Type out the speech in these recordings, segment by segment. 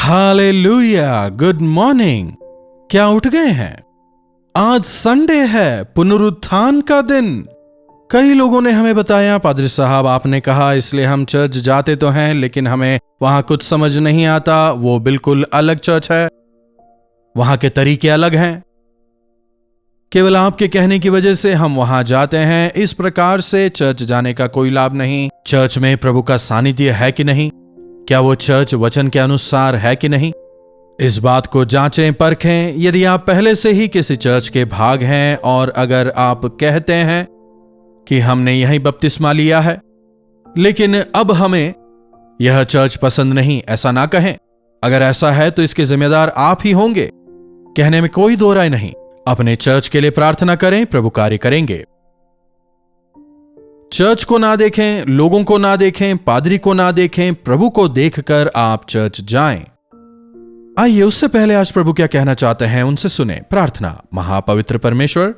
Hallelujah, good morning. क्या उठ गए हैं? आज संडे है, पुनरुत्थान का दिन। कई लोगों ने हमें बताया, पादरी साहब आपने कहा इसलिए हम चर्च जाते तो हैं लेकिन हमें वहां कुछ समझ नहीं आता। वो बिल्कुल अलग चर्च है, वहां के तरीके अलग हैं। केवल आपके कहने की वजह से हम वहां जाते हैं। इस प्रकार से चर्च जाने का कोई लाभ नहीं। चर्च में प्रभु का सानिध्य है कि नहीं, क्या वो चर्च वचन के अनुसार है कि नहीं, इस बात को जांचें परखें। यदि आप पहले से ही किसी चर्च के भाग हैं और अगर आप कहते हैं कि हमने यही बपतिस्मा लिया है लेकिन अब हमें यह चर्च पसंद नहीं, ऐसा ना कहें। अगर ऐसा है तो इसके जिम्मेदार आप ही होंगे, कहने में कोई दो राय नहीं। अपने चर्च के लिए प्रार्थना करें, प्रभु कार्य करेंगे। चर्च को ना देखें, लोगों को ना देखें, पादरी को ना देखें, प्रभु को देखकर आप चर्च जाएं। आइए उससे पहले आज प्रभु क्या कहना चाहते हैं उनसे सुने। प्रार्थना। महापवित्र परमेश्वर,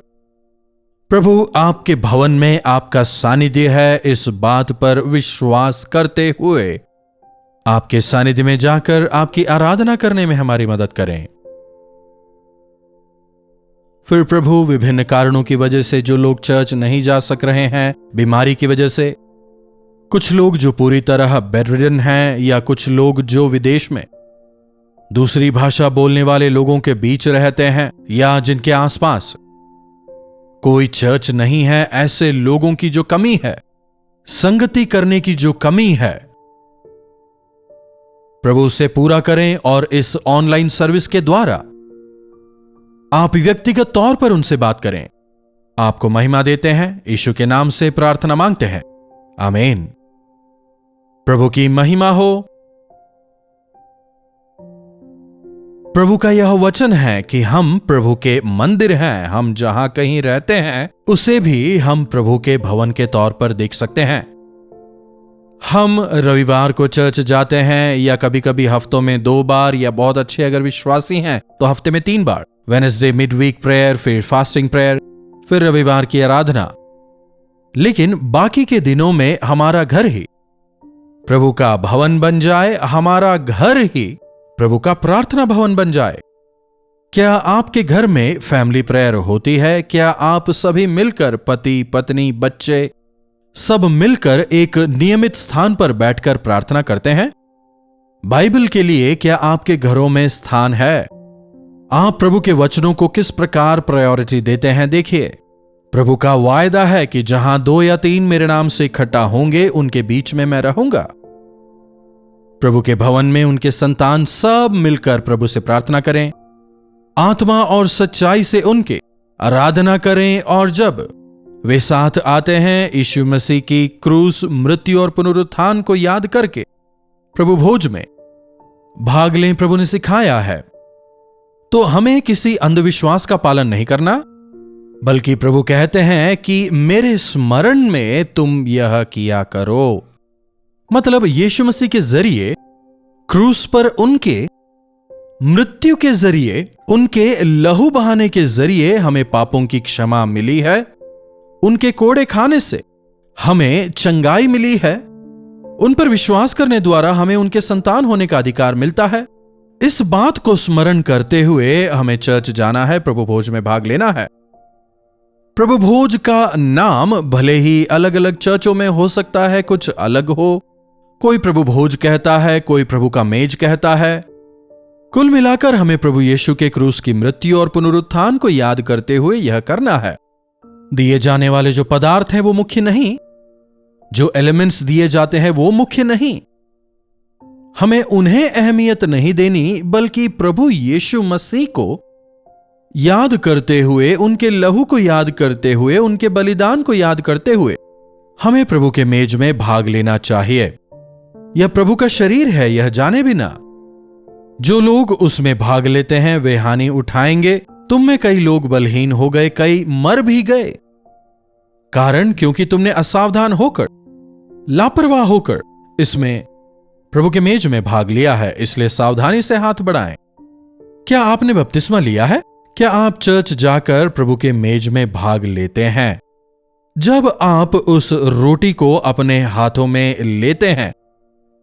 प्रभु आपके भवन में आपका सानिध्य है, इस बात पर विश्वास करते हुए आपके सानिध्य में जाकर आपकी आराधना करने में हमारी मदद करें। फिर प्रभु विभिन्न कारणों की वजह से जो लोग चर्च नहीं जा सक रहे हैं, बीमारी की वजह से, कुछ लोग जो पूरी तरह बेडरिडन हैं, या कुछ लोग जो विदेश में दूसरी भाषा बोलने वाले लोगों के बीच रहते हैं, या जिनके आसपास कोई चर्च नहीं है, ऐसे लोगों की जो कमी है, संगति करने की जो कमी है, प्रभु उसे पूरा करें। और इस ऑनलाइन सर्विस के द्वारा आप व्यक्तिगत तौर पर उनसे बात करें। आपको महिमा देते हैं, यीशु के नाम से प्रार्थना मांगते हैं, आमीन। प्रभु की महिमा हो। प्रभु का यह वचन है कि हम प्रभु के मंदिर हैं। हम जहां कहीं रहते हैं उसे भी हम प्रभु के भवन के तौर पर देख सकते हैं। हम रविवार को चर्च जाते हैं, या कभी कभी हफ्तों में 2 बार, या बहुत अच्छे अगर विश्वासी हैं तो हफ्ते में 3 बार। वेडनेसडे मिडवीक प्रेयर, फिर फास्टिंग प्रेयर, फिर रविवार की आराधना। लेकिन बाकी के दिनों में हमारा घर ही प्रभु का भवन बन जाए, हमारा घर ही प्रभु का प्रार्थना भवन बन जाए। क्या आपके घर में फैमिली प्रेयर होती है? क्या आप सभी मिलकर, पति पत्नी बच्चे सब मिलकर एक नियमित स्थान पर बैठकर प्रार्थना करते हैं? बाइबल के लिए क्या आपके घरों में स्थान है? आप प्रभु के वचनों को किस प्रकार प्रायोरिटी देते हैं? देखिए, प्रभु का वायदा है कि जहां 2 या 3 मेरे नाम से इकट्ठा होंगे उनके बीच में मैं रहूंगा। प्रभु के भवन में उनके संतान सब मिलकर प्रभु से प्रार्थना करें, आत्मा और सच्चाई से उनके आराधना करें। और जब वे साथ आते हैं, यीशु मसीह की क्रूस, मृत्यु और पुनरुत्थान को याद करके प्रभु भोज में भाग लें। प्रभु ने सिखाया है। तो हमें किसी अंधविश्वास का पालन नहीं करना, बल्कि प्रभु कहते हैं कि मेरे स्मरण में तुम यह किया करो। मतलब यीशु मसीह के जरिए, क्रूस पर उनके मृत्यु के जरिए, उनके लहू बहाने के जरिए हमें पापों की क्षमा मिली है। उनके कोड़े खाने से हमें चंगाई मिली है। उन पर विश्वास करने द्वारा हमें उनके संतान होने का अधिकार मिलता है। इस बात को स्मरण करते हुए हमें चर्च जाना है, प्रभु भोज में भाग लेना है। प्रभु भोज का नाम भले ही अलग अलग चर्चों में हो सकता है, कुछ अलग हो। कोई प्रभु भोज कहता है, कोई प्रभु का मेज कहता है। कुल मिलाकर हमें प्रभु यीशु के क्रूस की मृत्यु और पुनरुत्थान को याद करते हुए यह करना है। दिए जाने वाले जो पदार्थ हैं वो मुख्य नहीं, जो एलिमेंट्स दिए जाते हैं वो मुख्य नहीं। हमें उन्हें अहमियत नहीं देनी, बल्कि प्रभु यीशु मसीह को याद करते हुए, उनके लहू को याद करते हुए, उनके बलिदान को याद करते हुए हमें प्रभु के मेज में भाग लेना चाहिए। यह प्रभु का शरीर है, यह जाने बिना जो लोग उसमें भाग लेते हैं वे हानि उठाएंगे। तुम में कई लोग बलहीन हो गए, कई मर भी गए। कारण क्योंकि तुमने असावधान होकर, लापरवाह होकर इसमें प्रभु के मेज में भाग लिया है। इसलिए सावधानी से हाथ बढ़ाएं। क्या आपने बपतिस्मा लिया है? क्या आप चर्च जाकर प्रभु के मेज में भाग लेते हैं? जब आप उस रोटी को अपने हाथों में लेते हैं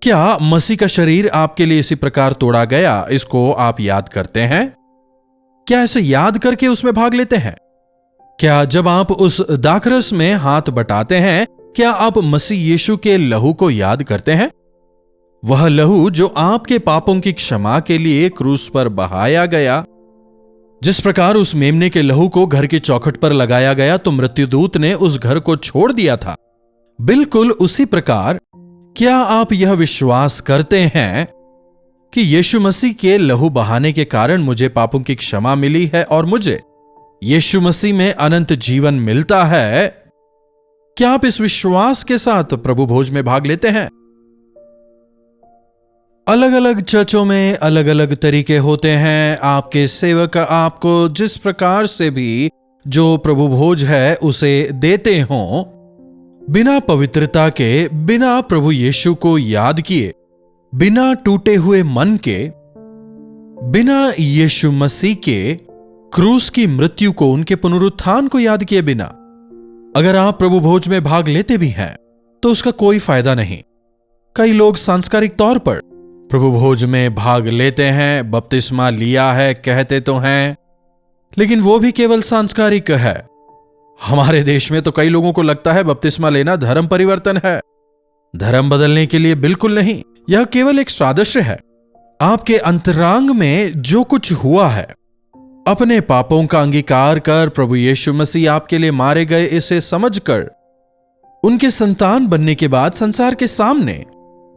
क्या मसीह का शरीर आपके लिए इसी प्रकार तोड़ा गया, इसको आप याद करते हैं? क्या ऐसे याद करके उसमें भाग लेते हैं? क्या जब आप उस दाखरस में हाथ बटाते हैं, क्या आप मसीह यीशु के लहू को याद करते हैं? वह लहू जो आपके पापों की क्षमा के लिए क्रूस पर बहाया गया। जिस प्रकार उस मेमने के लहू को घर की चौखट पर लगाया गया तो मृत्युदूत ने उस घर को छोड़ दिया था, बिल्कुल उसी प्रकार क्या आप यह विश्वास करते हैं कि यीशु मसीह के लहू बहाने के कारण मुझे पापों की क्षमा मिली है और मुझे यीशु मसीह में अनंत जीवन मिलता है? क्या आप इस विश्वास के साथ प्रभु भोज में भाग लेते हैं? अलग अलग चर्चों में अलग अलग तरीके होते हैं। आपके सेवक आपको जिस प्रकार से भी जो प्रभु भोज है उसे देते हों, बिना पवित्रता के, बिना प्रभु यीशु को याद किए, बिना टूटे हुए मन के, बिना यीशु मसीह के क्रूस की मृत्यु को, उनके पुनरुत्थान को याद किए बिना अगर आप प्रभु भोज में भाग लेते भी हैं तो उसका कोई फायदा नहीं। कई लोग सांस्कृतिक तौर पर प्रभु भोज में भाग लेते हैं, बपतिस्मा लिया है कहते तो हैं, लेकिन वो भी केवल सांस्कृतिक है। हमारे देश में तो कई लोगों को लगता है बपतिस्मा लेना धर्म परिवर्तन है। धर्म बदलने के लिए बिल्कुल नहीं, यह केवल एक सादृश्य है। आपके अंतरांग में जो कुछ हुआ है, अपने पापों का अंगीकार कर प्रभु यीशु मसीह आपके लिए मारे गए, इसे समझकर उनके संतान बनने के बाद संसार के सामने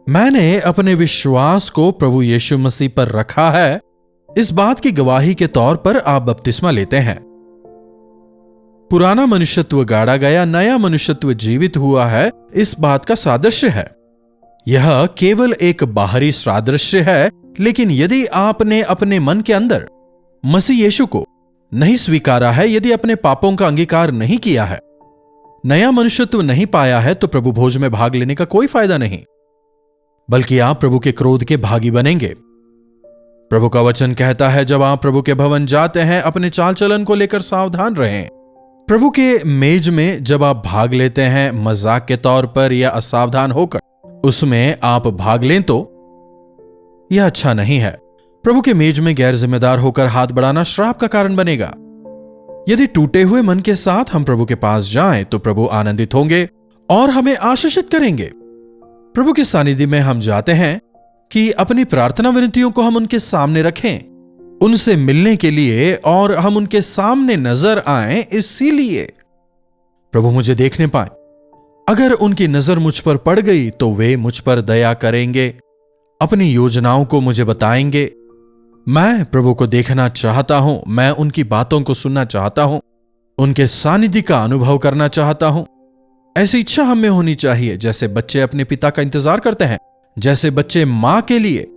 मैंने अपने विश्वास को प्रभु यीशु मसीह पर रखा है, इस बात की गवाही के तौर पर आप बपतिस्मा लेते हैं। पुराना मनुष्यत्व गाड़ा गया, नया मनुष्यत्व जीवित हुआ है, इस बात का सादृश्य है। यह केवल एक बाहरी सादृश्य है, लेकिन यदि आपने अपने मन के अंदर मसीह यीशु को नहीं स्वीकारा है, यदि अपने पापों का अंगीकार नहीं किया है, नया मनुष्यत्व नहीं पाया है, तो प्रभु भोज में भाग लेने का कोई फायदा नहीं, बल्कि आप प्रभु के क्रोध के भागी बनेंगे। प्रभु का वचन कहता है, जब आप प्रभु के भवन जाते हैं अपने चाल चलन को लेकर सावधान रहें। प्रभु के मेज में जब आप भाग लेते हैं मजाक के तौर पर या असावधान होकर उसमें आप भाग लें तो यह अच्छा नहीं है। प्रभु के मेज में गैर जिम्मेदार होकर हाथ बढ़ाना श्राप का कारण बनेगा। यदि टूटे हुए मन के साथ हम प्रभु के पास जाएं तो प्रभु आनंदित होंगे और हमें आशीषित करेंगे। प्रभु के सानिध्य में हम जाते हैं कि अपनी प्रार्थना विनतियों को हम उनके सामने रखें, उनसे मिलने के लिए, और हम उनके सामने नजर आएं, इसीलिए प्रभु मुझे देखने पाए। अगर उनकी नजर मुझ पर पड़ गई तो वे मुझ पर दया करेंगे, अपनी योजनाओं को मुझे बताएंगे। मैं प्रभु को देखना चाहता हूं, मैं उनकी बातों को सुनना चाहता हूं, उनके सानिध्य का अनुभव करना चाहता हूं। ऐसी इच्छा हमें होनी चाहिए, जैसे बच्चे अपने पिता का इंतजार करते हैं, जैसे बच्चे मां के लिए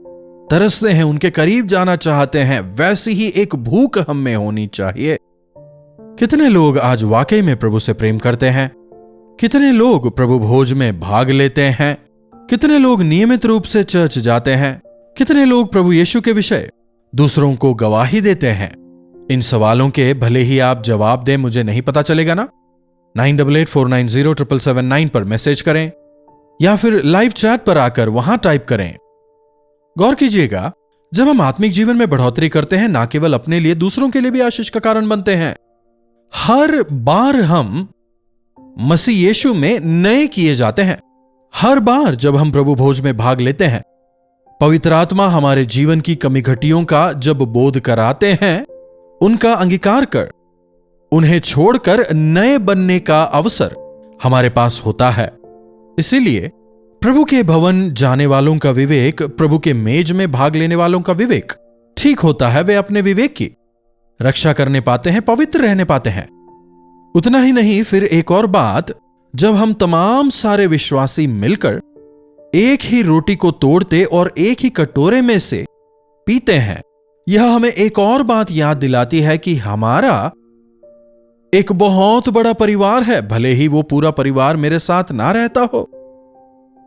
तरसते हैं, उनके करीब जाना चाहते हैं, वैसी ही एक भूख हम में होनी चाहिए। कितने लोग आज वाकई में प्रभु से प्रेम करते हैं? कितने लोग प्रभु भोज में भाग लेते हैं? कितने लोग नियमित रूप से चर्च जाते हैं? कितने लोग प्रभु यीशु के विषय दूसरों को गवाही देते हैं? इन सवालों के भले ही आप जवाब दें, मुझे नहीं पता चलेगा ना। 9884907779 पर मैसेज करें या फिर लाइव चैट पर आकर वहां टाइप करें। गौर कीजिएगा, जब हम आत्मिक जीवन में बढ़ोतरी करते हैं, ना केवल अपने लिए, दूसरों के लिए भी आशीष का कारण बनते हैं। हर बार हम मसीह यीशु में नए किए जाते हैं। हर बार जब हम प्रभु भोज में भाग लेते हैं, पवित्र आत्मा हमारे जीवन की कमी घटियों का जब बोध कराते हैं, उनका अंगीकार कर उन्हें छोड़कर नए बनने का अवसर हमारे पास होता है। इसीलिए प्रभु के भवन जाने वालों का विवेक, प्रभु के मेज में भाग लेने वालों का विवेक ठीक होता है। वे अपने विवेक की रक्षा करने पाते हैं, पवित्र रहने पाते हैं। उतना ही नहीं, फिर एक और बात, जब हम तमाम सारे विश्वासी मिलकर एक ही रोटी को तोड़ते और एक ही कटोरे में से पीते हैं, यह हमें एक और बात याद दिलाती है कि हमारा एक बहुत बड़ा परिवार है। भले ही वो पूरा परिवार मेरे साथ ना रहता हो,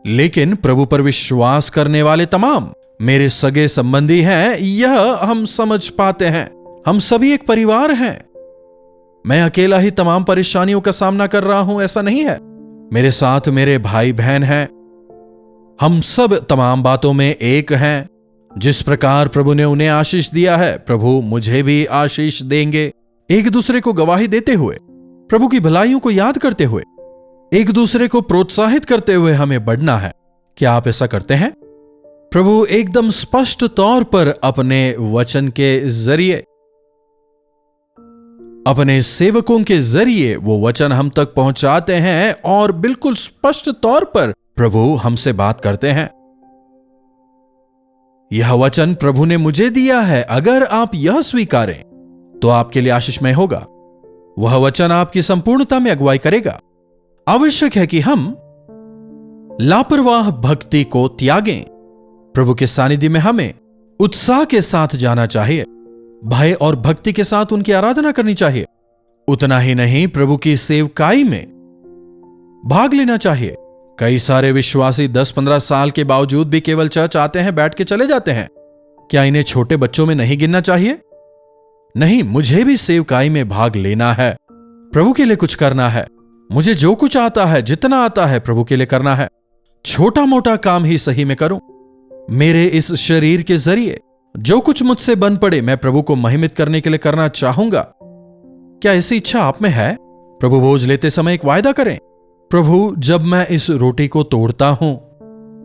लेकिन प्रभु पर विश्वास करने वाले तमाम मेरे सगे संबंधी हैं। यह हम समझ पाते हैं, हम सभी एक परिवार हैं। मैं अकेला ही तमाम परेशानियों का सामना कर रहा हूं, ऐसा नहीं है। मेरे साथ मेरे भाई बहन हैं। हम सब तमाम बातों में एक हैं। जिस प्रकार प्रभु ने उन्हें आशीष दिया है, प्रभु मुझे भी आशीष देंगे। एक दूसरे को गवाही देते हुए, प्रभु की भलाइयों को याद करते हुए, एक दूसरे को प्रोत्साहित करते हुए हमें बढ़ना है। क्या आप ऐसा करते हैं? प्रभु एकदम स्पष्ट तौर पर अपने वचन के जरिए, अपने सेवकों के जरिए वो वचन हम तक पहुंचाते हैं और बिल्कुल स्पष्ट तौर पर प्रभु हमसे बात करते हैं। यह वचन प्रभु ने मुझे दिया है, अगर आप यह स्वीकारें तो आपके लिए आशीषमय होगा। वह वचन आपकी संपूर्णता में अगुवाई करेगा। आवश्यक है कि हम लापरवाह भक्ति को त्यागें। प्रभु के सानिध्य में हमें उत्साह के साथ जाना चाहिए, भय और भक्ति के साथ उनकी आराधना करनी चाहिए। उतना ही नहीं, प्रभु की सेवकाई में भाग लेना चाहिए। कई सारे विश्वासी 10-15 साल के बावजूद भी केवल चर्च आते हैं, बैठ के चले जाते हैं। क्या इन्हें छोटे बच्चों में नहीं गिनना चाहिए? नहीं, मुझे भी सेवकाई में भाग लेना है, प्रभु के लिए कुछ करना है। मुझे जो कुछ आता है, जितना आता है, प्रभु के लिए करना है। छोटा मोटा काम ही सही में करूं। मेरे इस शरीर के जरिए जो कुछ मुझसे बन पड़े, मैं प्रभु को महिमित करने के लिए करना चाहूंगा। क्या ऐसी इच्छा आप में है? प्रभु भोज लेते समय एक वायदा करें, प्रभु जब मैं इस रोटी को तोड़ता हूं,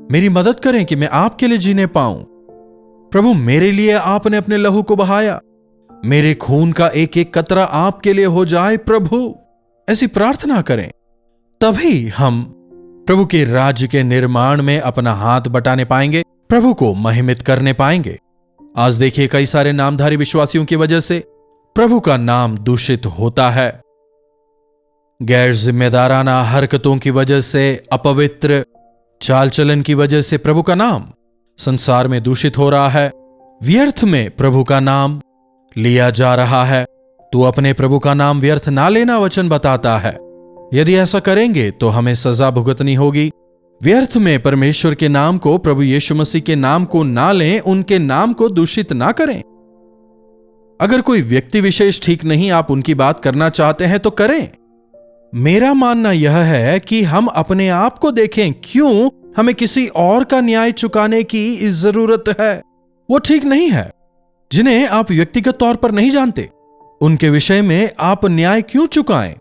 मेरी मदद करें कि मैं आपके लिए जीने पाऊं। प्रभु, मेरे लिए आपने अपने लहू को बहाया, मेरे खून का एक एक कतरा आपके लिए हो जाए प्रभु। ऐसी प्रार्थना करें, तभी हम प्रभु के राज्य के निर्माण में अपना हाथ बटाने पाएंगे, प्रभु को महिमित करने पाएंगे। आज देखिए, कई सारे नामधारी विश्वासियों की वजह से प्रभु का नाम दूषित होता है। गैर जिम्मेदाराना हरकतों की वजह से, अपवित्र चाल चलन की वजह से प्रभु का नाम संसार में दूषित हो रहा है। व्यर्थ में प्रभु का नाम लिया जा रहा है। तो अपने प्रभु का नाम व्यर्थ ना लेना वचन बताता है। यदि ऐसा करेंगे तो हमें सजा भुगतनी होगी। व्यर्थ में परमेश्वर के नाम को, प्रभु यीशु मसीह के नाम को ना लें, उनके नाम को दूषित ना करें। अगर कोई व्यक्ति विशेष ठीक नहीं, आप उनकी बात करना चाहते हैं तो करें। मेरा मानना यह है कि हम अपने आप को देखें, क्यों हमें किसी और का न्याय चुकाने की जरूरत है? वो ठीक नहीं है। जिन्हें आप व्यक्तिगत तौर पर नहीं जानते, उनके विषय में आप न्याय क्यों चुकाएं?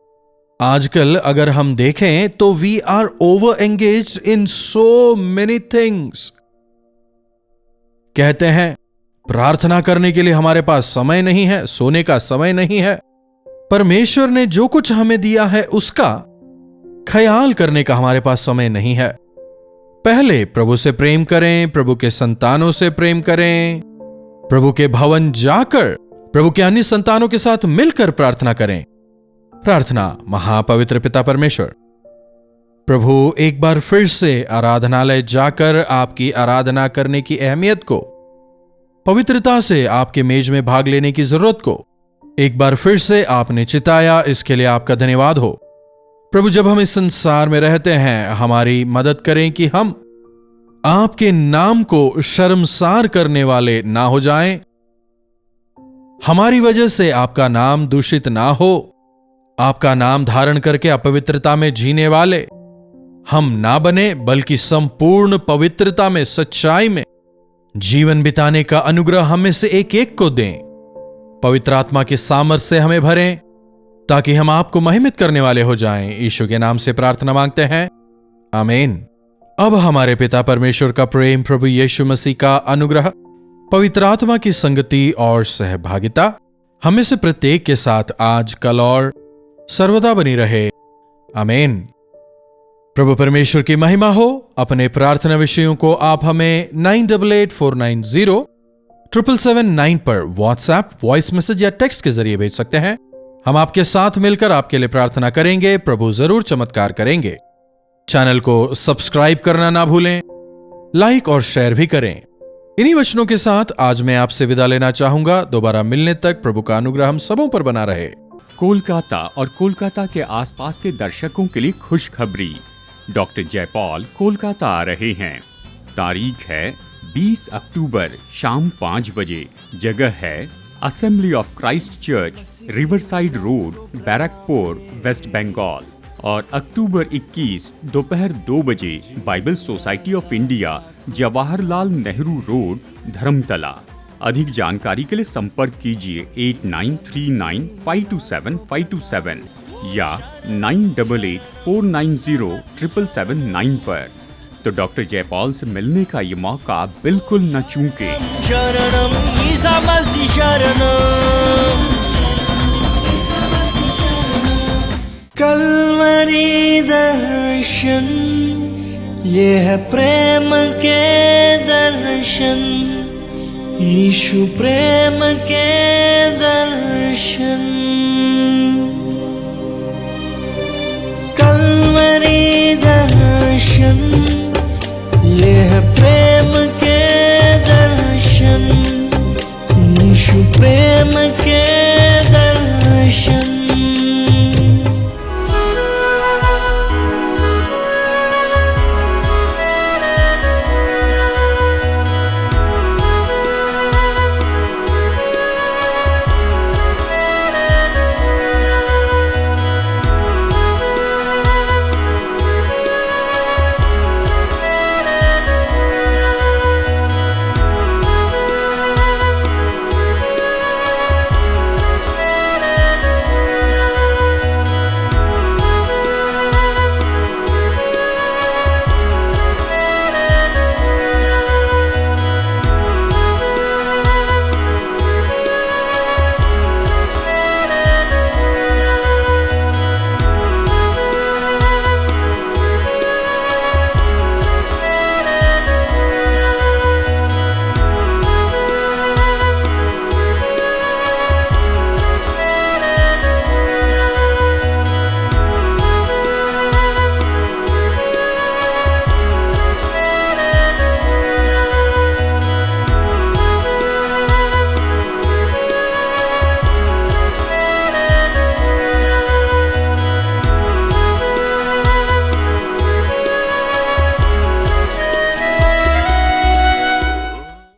आजकल अगर हम देखें तो we are over engaged in so many things. कहते हैं प्रार्थना करने के लिए हमारे पास समय नहीं है, सोने का समय नहीं है। परमेश्वर ने जो कुछ हमें दिया है उसका ख्याल करने का हमारे पास समय नहीं है। पहले प्रभु से प्रेम करें, प्रभु के संतानों से प्रेम करें, प्रभु के भवन जाकर प्रभु के अन्य संतानों के साथ मिलकर प्रार्थना करें। प्रार्थना। महापवित्र पिता परमेश्वर, प्रभु एक बार फिर से आराधनालय जाकर आपकी आराधना करने की अहमियत को, पवित्रता से आपके मेज में भाग लेने की जरूरत को एक बार फिर से आपने चिताया। इसके लिए आपका धन्यवाद हो। प्रभु, जब हम इस संसार में रहते हैं, हमारी मदद करें कि हम आपके नाम को शर्मसार करने वाले ना हो जाएं। हमारी वजह से आपका नाम दूषित ना हो। आपका नाम धारण करके अपवित्रता में जीने वाले हम ना बने, बल्कि संपूर्ण पवित्रता में, सच्चाई में जीवन बिताने का अनुग्रह हमें से एक एक को दें। पवित्र आत्मा के सामर्थ्य से हमें भरें, ताकि हम आपको महिमित करने वाले हो जाएं। यीशु के नाम से प्रार्थना मांगते हैं, आमीन। अब हमारे पिता परमेश्वर का प्रेम, प्रभु यीशु मसीह का अनुग्रह, पवित्र आत्मा की संगति और सहभागिता हमें से प्रत्येक के साथ आज, कल और सर्वदा बनी रहे, आमीन। प्रभु परमेश्वर की महिमा हो। अपने प्रार्थना विषयों को आप हमें 9884907779 पर व्हाट्सएप, वॉइस मैसेज या टेक्स्ट के जरिए भेज सकते हैं। हम आपके साथ मिलकर आपके लिए प्रार्थना करेंगे। प्रभु जरूर चमत्कार करेंगे। चैनल को सब्सक्राइब करना ना भूलें, लाइक और शेयर भी करें। इन्हीं वचनों के साथ आज मैं आपसे विदा लेना चाहूंगा। दोबारा मिलने तक प्रभु का अनुग्रह हम सबों पर बना रहे। कोलकाता और कोलकाता के आसपास के दर्शकों के लिए खुशखबरी। डॉक्टर जयपॉल कोलकाता आ रहे हैं। तारीख है 20 अक्टूबर शाम 5 बजे। जगह है Assembly of Christ Church, Riverside Road, Barrackpore, West Bengal. और अक्टूबर 21 दोपहर 2 बजे Bible Society of India, Jawaharlal Nehru road, Dharmatala. अधिक जानकारी के लिए संपर्क कीजिए 8939527527 या 9884907779 पर। तो डॉक्टर जयपाल से मिलने का ये मौका बिल्कुल न चूकें। शरणम ईसा मसीह शरणम। कलवरी दर्शन, ये है प्रेम के दर्शन, यीशु प्रेम के दर्शन।